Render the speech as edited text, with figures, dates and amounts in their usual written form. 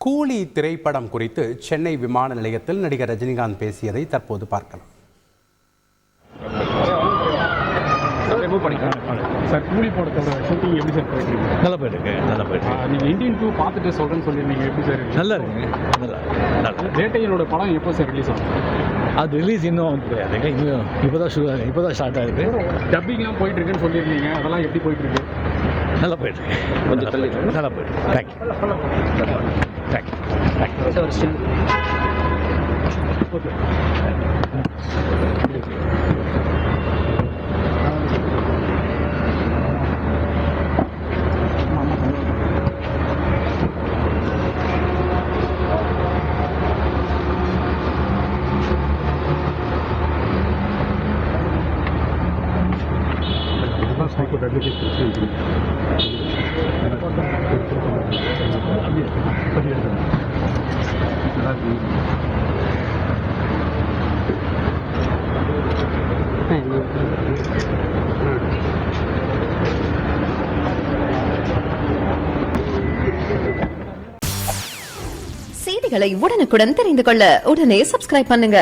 கூலி திரைப்படம் குறித்து சென்னை விமான நிலையத்தில் நடிகர் ரஜினிகாந்த் பேசியதை தற்போது பார்க்கலாம். சார், கூலி படத்தோட ஷூட்டிங் எப்படி சார் போயிட்டு இருக்கு? நல்லா போயிட்டு இருக்கு. நீங்கள் இந்தியன் 2 பார்த்துட்டு சொல்கிறேன்னு சொல்லியிருந்தீங்க, எப்படி சார்? நல்லா இருக்குங்க. நல்லா வேட்டையனோட படம் எப்போ சார் ரிலீஸ் ஆகும்? அது ரிலீஸ் இன்னும் கிடையாதுங்க. இன்னும் இப்போ தான் ஸ்டார்ட் ஆகிருக்கு. டப்பிங்லாம் போயிட்டு இருக்குன்னு சொல்லியிருந்தீங்க, அதெல்லாம் எப்படி போயிட்டு இருக்கு? நல்லா போயிட்டு இருக்கு. நல்லா போயிட்டு இருக்கு. தேங்க்யூ. ஓகே. Court advocate செய்திகளை உடனுக்குடன் தெரிந்து கொள்ள உடனே சப்ஸ்கிரைப் பண்ணுங்க.